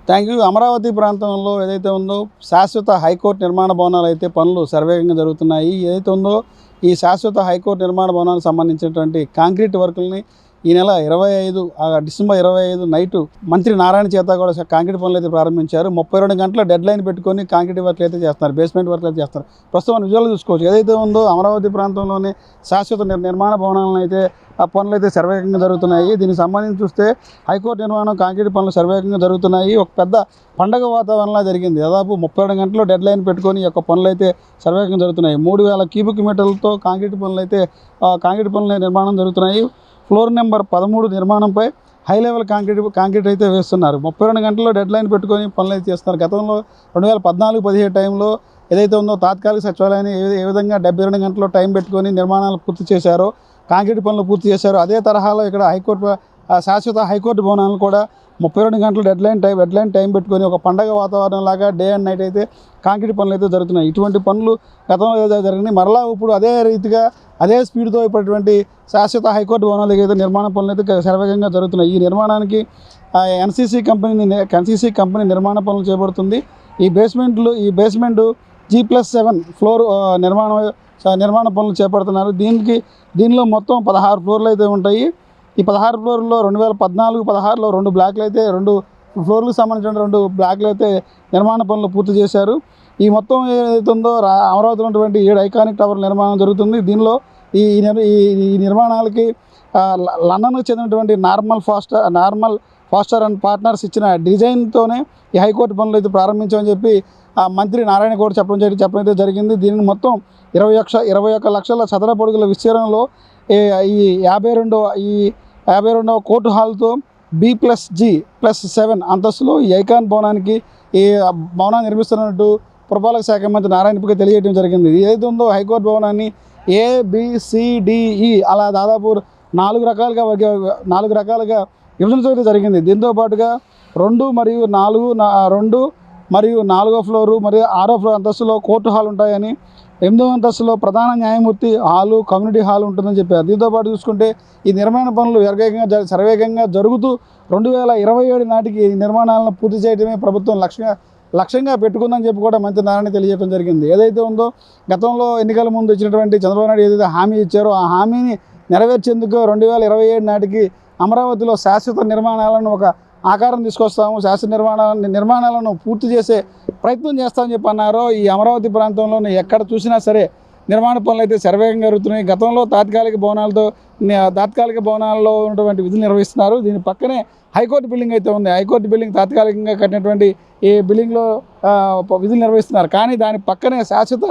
Thank you. Amaravati ప్రాంతంలో ఏదైతే ఉందో శాశ్వత హైకోర్టు నిర్మాణ భవనాలు అయితే పనులు శరవేగంగా జరుగుతున్నాయి. ఏదైతే ఉందో ఈ శాశ్వత హైకోర్టు నిర్మాణ భవనానికి సంబంధించినటువంటి కాంక్రీట్ వర్కుల్ని ఈ నెల 25 డిసెంబర్ 25 నైటు మంత్రి నారాయణ చేత కూడా కాంక్రీట్ పనులు అయితే ప్రారంభించారు. 32 గంటల డెడ్ లైన్ పెట్టుకొని కాంక్రీట్ వర్క్లు అయితే చేస్తున్నారు, బేస్మెంట్ వర్క్లు అయితే చేస్తారు. ప్రస్తుతం మనం విజువల్ చూసుకోవచ్చు. ఏదైతే ఉందో అమరావతి ప్రాంతంలోనే శాశ్వత నిర్మాణ భవనాలను అయితే ఆ పనులు అయితే శరవేగంగా జరుగుతున్నాయి. దీనికి సంబంధించి చూస్తే హైకోర్టు నిర్మాణం కాంక్రీట్ పనులు శరవేగంగా జరుగుతున్నాయి. ఒక పెద్ద పండగ వాతావరణంలో జరిగింది. దాదాపు 32 గంటలు డెడ్ లైన్ పెట్టుకొని ఈ యొక్క పనులు అయితే శరవేగంగా జరుగుతున్నాయి. 3000 క్యూబిక్ మీటర్లతో కాంక్రీట్ పనులు నిర్మాణం జరుగుతున్నాయి. ఫ్లోర్ నెంబర్ 13 నిర్మాణంపై హై లెవెల్ కాంక్రీట్ అయితే వేస్తున్నారు. 32 గంటల్లో డెడ్ లైన్ పెట్టుకొని పనులు అయితే చేస్తున్నారు. గతంలో 2014-17 టైంలో ఏదైతే ఉందో తాత్కాలిక సచివాలయాన్ని ఏ విధంగా 72 గంటల్లో టైం పెట్టుకొని నిర్మాణాలు పూర్తి చేశారో, కాంక్రీట్ పనులు పూర్తి చేశారో, అదే తరహాలో ఇక్కడ శాశ్వత హైకోర్టు భవనాలను కూడా 32 గంటలు డెడ్ లైన్ టైం పెట్టుకొని ఒక పండగ వాతావరణం లాగా డే అండ్ నైట్ అయితే కాంక్రీట్ పనులు అయితే జరుగుతున్నాయి. ఇటువంటి పనులు గతంలో జరిగినాయి. మరలా ఇప్పుడు అదే రీతిగా అదే స్పీడ్తో ఇప్పటిటువంటి శాశ్వత హైకోర్టు భవనాలు అయితే నిర్మాణ పనులు అయితే శరవేగంగా జరుగుతున్నాయి. ఈ నిర్మాణానికి ఎన్సీసీ కంపెనీ నిర్మాణ పనులు చేపడుతుంది. ఈ బేస్మెంట్ G+7 ఫ్లోర్ నిర్మాణ పనులు చేపడుతున్నారు. దీనిలో మొత్తం 16 ఫ్లోర్లు అయితే ఉంటాయి. ఈ 16 ఫ్లోర్లో 2014-16లో 2 బ్లాక్లు అయితే 2 ఫ్లోర్లకు సంబంధించిన 2 బ్లాక్లు అయితే నిర్మాణ పనులు పూర్తి చేశారు. ఈ మొత్తం ఏదైతే ఉందో అమరావతిలో ఉన్నటువంటి 7 ఐకానిక్ టవర్ల నిర్మాణం జరుగుతుంది. దీనిలో ఈ నిర్మాణాలకి లండన్కు చెందినటువంటి నార్మల్ ఫాస్టర్ అండ్ పార్ట్నర్స్ ఇచ్చిన డిజైన్తోనే ఈ హైకోర్టు పనులు అయితే ప్రారంభించామని చెప్పి మంత్రి నారాయణ కూడా చెప్పడం అయితే జరిగింది. దీనిని మొత్తం 21 లక్షల చదరపు అడుగుల విస్తీర్ణంలో ఈ 52వ కోర్టు హాల్తో B+G+7 అంతస్తులో ఈ ఐకాన్ భవనానికి ఈ భవనాన్ని నిర్మిస్తున్నట్టు పురపాలక శాఖ మంత్రి నారాయణకి తెలియజేయడం జరిగింది. ఏదైతే ఉందో హైకోర్టు భవనాన్ని ABCDE అలా దాదాపు 4 రకాలుగా విభజించడం జరిగింది. దీంతో పాటుగా 2 మరియు 4వ ఫ్లోరు మరియు 6వ ఫ్లోర్ అంతస్తులో కోర్టు హాల్ ఉంటాయని, 8వ అంతస్తులో ప్రధాన న్యాయమూర్తి హాలు, కమ్యూనిటీ హాల్ ఉంటుందని చెప్పారు. దీంతో పాటు చూసుకుంటే ఈ నిర్మాణ పనులు శరవేగంగా జరుగుతూ 2027 నాటికి ఈ నిర్మాణాలను పూర్తి చేయడమే ప్రభుత్వం లక్ష్యంగా పెట్టుకుందని చెప్పి కూడా మంత్రి నారాయణ తెలియజేయడం జరిగింది. ఏదైతే ఉందో గతంలో ఎన్నికల ముందు ఇచ్చినటువంటి చంద్రబాబు నాయుడు ఏదైతే హామీ ఇచ్చారో ఆ హామీని నెరవేర్చేందుకు 2027 నాటికి అమరావతిలో శాశ్వత నిర్మాణాలను ఒక ఆకారం తీసుకొస్తాము, శాశ్వత నిర్మాణాలను పూర్తి చేసే ప్రయత్నం చేస్తామని చెప్పి అన్నారు. ఈ అమరావతి ప్రాంతంలోనే ఎక్కడ చూసినా సరే నిర్మాణ పనులు అయితే శరవేగంగా జరుగుతున్నాయి. గతంలో తాత్కాలిక భవనాల్లో ఉన్నటువంటి విధులు నిర్వహిస్తున్నారు. దీని పక్కనే హైకోర్టు బిల్డింగ్ అయితే ఉంది. హైకోర్టు బిల్డింగ్ తాత్కాలికంగా కట్టినటువంటి ఈ బిల్డింగ్లో విధులు నిర్వహిస్తున్నారు. కానీ దాని పక్కనే శాశ్వత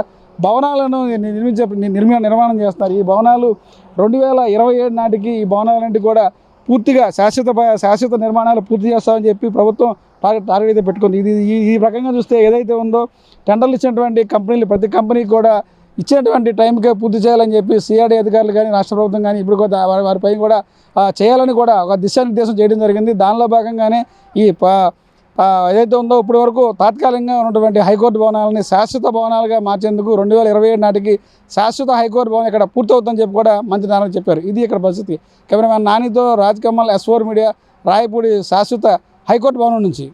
భవనాలను నిర్మాణం చేస్తున్నారు. ఈ భవనాలు 2027 నాటికి ఈ భవనాలన్నింటి కూడా పూర్తిగా శాశ్వత నిర్మాణాలు పూర్తి చేస్తామని చెప్పి ప్రభుత్వం టార్గెట్ అయితే పెట్టుకుంది. ఈ రకంగా చూస్తే ఏదైతే ఉందో టెండర్లు ఇచ్చినటువంటి ప్రతి కంపెనీకి కూడా ఇచ్చినటువంటి టైంకే పూర్తి చేయాలని చెప్పి సిఆర్డీ అధికారులు కానీ రాష్ట్ర ప్రభుత్వం కానీ ఇప్పుడు కూడా వారిపై కూడా చేయాలని కూడా ఒక దిశానిర్దేశం చేయడం జరిగింది. దానిలో భాగంగానే ఈ ఏదైతే ఉందో ఇప్పటి వరకు తాత్కాలికంగా ఉన్నటువంటి హైకోర్టు భవనాలని శాశ్వత భవనాలుగా మార్చేందుకు 2027 నాటికి శాశ్వత హైకోర్టు భవనం ఇక్కడ పూర్తవుతుందని చెప్పి కూడా మంత్రి నారాయణ చెప్పారు. ఇది ఇక్కడ పరిస్థితి. కెమెరామ్యాన్ నానితో రాజ్ కమల్, S4 మీడియా, రాయపూడి శాశ్వత హైకోర్టు భవనం నుంచి.